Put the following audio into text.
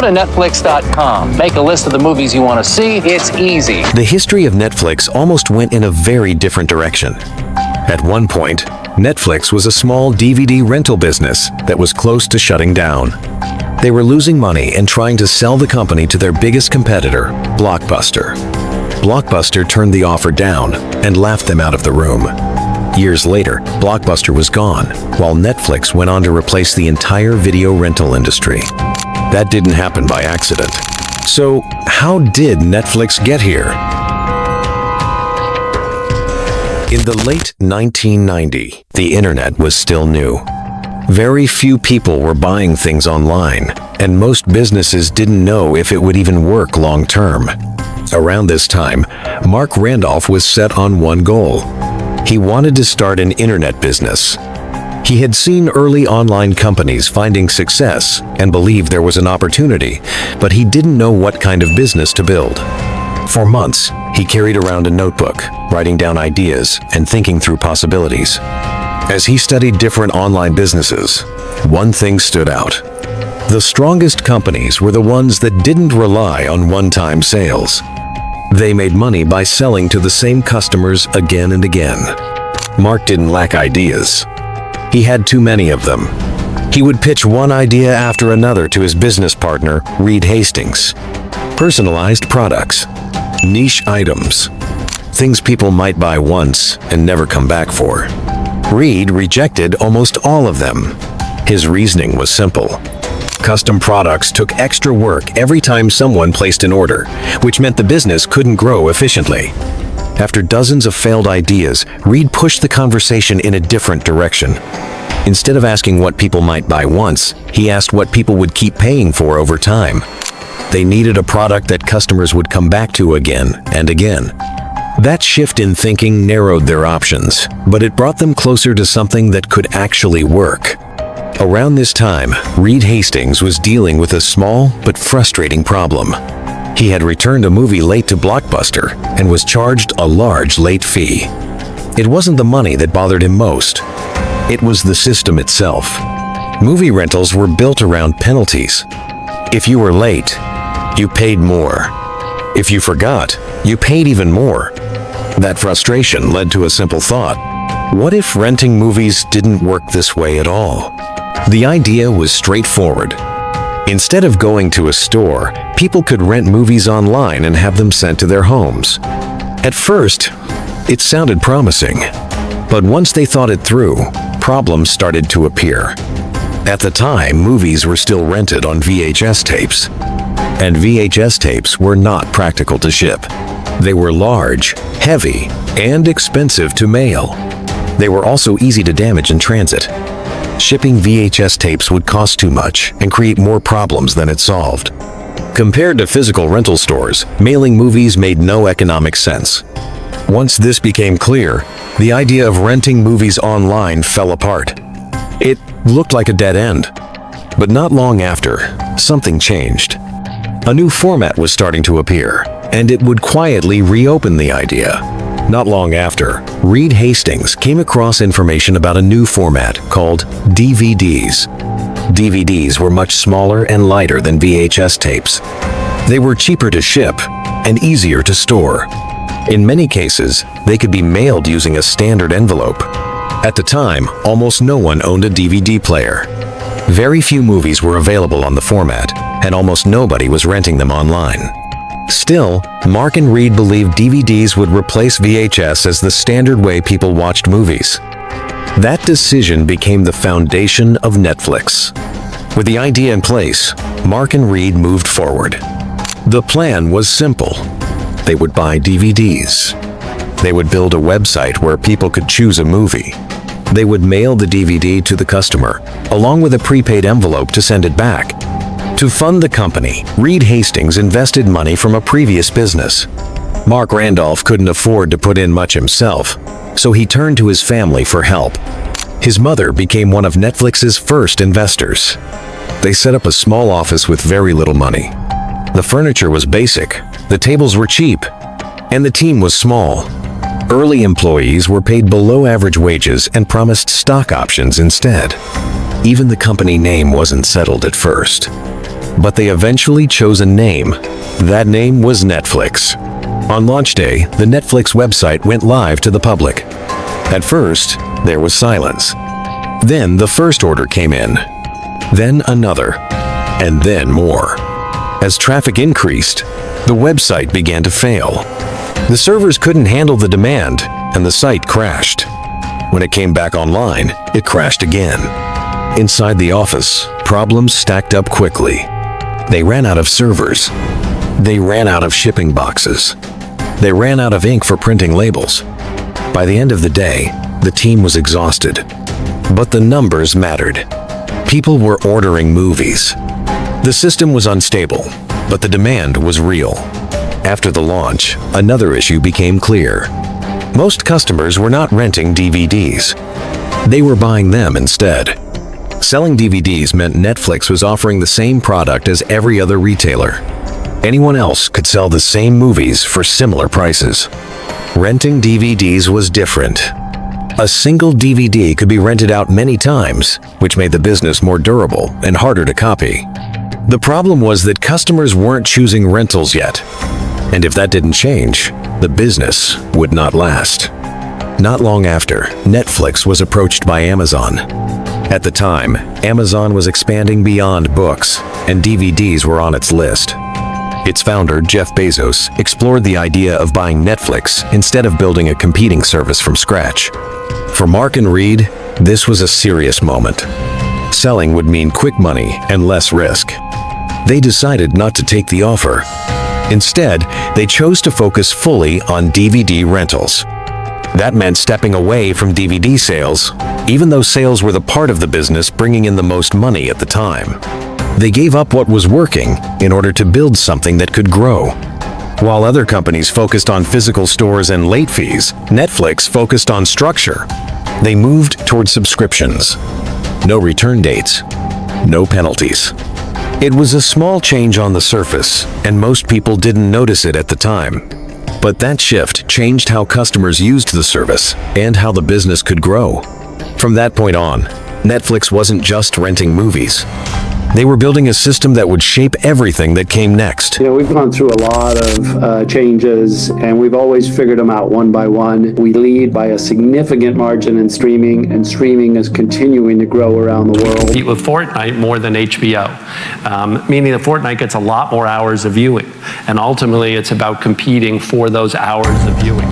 to Netflix.com. Make a list of the movies you want to see. It's easy. The history of Netflix almost went in a very different direction. At one point, Netflix was a small DVD rental business that was close to shutting down. They were losing money and trying to sell the company to their biggest competitor, Blockbuster. Blockbuster turned the offer down and laughed them out of the room. Years later, Blockbuster was gone, while Netflix went on to replace the entire video rental industry. That didn't happen by accident. So, how did Netflix get here? In the late 1990s, the internet was still new. Very few people were buying things online, and most businesses didn't know if it would even work long term. Around this time, Marc Randolph was set on one goal. He wanted to start an internet business. He had seen early online companies finding success and believed there was an opportunity, but he didn't know what kind of business to build. For months, he carried around a notebook, writing down ideas and thinking through possibilities. As he studied different online businesses, one thing stood out. The strongest companies were the ones that didn't rely on one-time sales. They made money by selling to the same customers again and again. Marc didn't lack ideas. He had too many of them. He would pitch one idea after another to his business partner, Reed Hastings. Personalized products, niche items, things people might buy once and never come back for. Reed rejected almost all of them. His reasoning was simple. Custom products took extra work every time someone placed an order, which meant the business couldn't grow efficiently. After dozens of failed ideas, Reed pushed the conversation in a different direction. Instead of asking what people might buy once, he asked what people would keep paying for over time. They needed a product that customers would come back to again and again. That shift in thinking narrowed their options, but it brought them closer to something that could actually work. Around this time, Reed Hastings was dealing with a small but frustrating problem. He had returned a movie late to Blockbuster and was charged a large late fee. It wasn't the money that bothered him most. It was the system itself. Movie rentals were built around penalties. If you were late, you paid more. If you forgot, you paid even more. That frustration led to a simple thought. What if renting movies didn't work this way at all? The idea was straightforward. Instead of going to a store, people could rent movies online and have them sent to their homes. At first, it sounded promising, but once they thought it through, problems started to appear. At the time, movies were still rented on VHS tapes, and VHS tapes were not practical to ship. They were large, heavy, and expensive to mail. They were also easy to damage in transit. Shipping VHS tapes would cost too much and create more problems than it solved. Compared to physical rental stores, mailing movies made no economic sense. Once this became clear, the idea of renting movies online fell apart. It looked like a dead end. But not long after, something changed. A new format was starting to appear, and it would quietly reopen the idea. Not long after, Reed Hastings came across information about a new format called DVDs. DVDs were much smaller and lighter than VHS tapes. They were cheaper to ship and easier to store. In many cases, they could be mailed using a standard envelope. At the time, almost no one owned a DVD player. Very few movies were available on the format, and almost nobody was renting them online. Still, Marc and Reed believed DVDs would replace VHS as the standard way people watched movies. That decision became the foundation of Netflix. With the idea in place, Marc and Reed moved forward. The plan was simple. They would buy DVDs. They would build a website where people could choose a movie. They would mail the DVD to the customer, along with a prepaid envelope to send it back. To fund the company, Reed Hastings invested money from a previous business. Marc Randolph couldn't afford to put in much himself, so he turned to his family for help. His mother became one of Netflix's first investors. They set up a small office with very little money. The furniture was basic, the tables were cheap, and the team was small. Early employees were paid below average wages and promised stock options instead. Even the company name wasn't settled at first. but they eventually chose a name. That name was Netflix. On launch day, the Netflix website went live to the public. At first, there was silence. Then the first order came in. Then another. And then more. As traffic increased, the website began to fail. The servers couldn't handle the demand, and the site crashed. When it came back online, it crashed again. Inside the office, problems stacked up quickly. They ran out of servers. They ran out of shipping boxes. They ran out of ink for printing labels. By the end of the day, the team was exhausted. But the numbers mattered. People were ordering movies. The system was unstable, but the demand was real. After the launch, another issue became clear. Most customers were not renting DVDs. They were buying them instead. Selling DVDs meant Netflix was offering the same product as every other retailer. Anyone else could sell the same movies for similar prices. Renting DVDs was different. A single DVD could be rented out many times, which made the business more durable and harder to copy. The problem was that customers weren't choosing rentals yet. And if that didn't change, the business would not last. Not long after, Netflix was approached by Amazon. At the time, Amazon was expanding beyond books, and DVDs were on its list. Its founder, Jeff Bezos, explored the idea of buying Netflix instead of building a competing service from scratch. For Marc and Reed, this was a serious moment. Selling would mean quick money and less risk. They decided not to take the offer. Instead, they chose to focus fully on DVD rentals. That meant stepping away from DVD sales, even though sales were the part of the business bringing in the most money at the time. They gave up what was working in order to build something that could grow. While other companies focused on physical stores and late fees, Netflix focused on structure. They moved toward subscriptions. No return dates. No penalties. It was a small change on the surface, and most people didn't notice it at the time. But that shift changed how customers used the service and how the business could grow. From that point on, Netflix wasn't just renting movies. They were building a system that would shape everything that came next. You know, we've gone through a lot of changes, and we've always figured them out one by one. We lead by a significant margin in streaming, and streaming is continuing to grow around the world. Compete with Fortnite more than HBO, meaning that Fortnite gets a lot more hours of viewing, and ultimately it's about competing for those hours of viewing.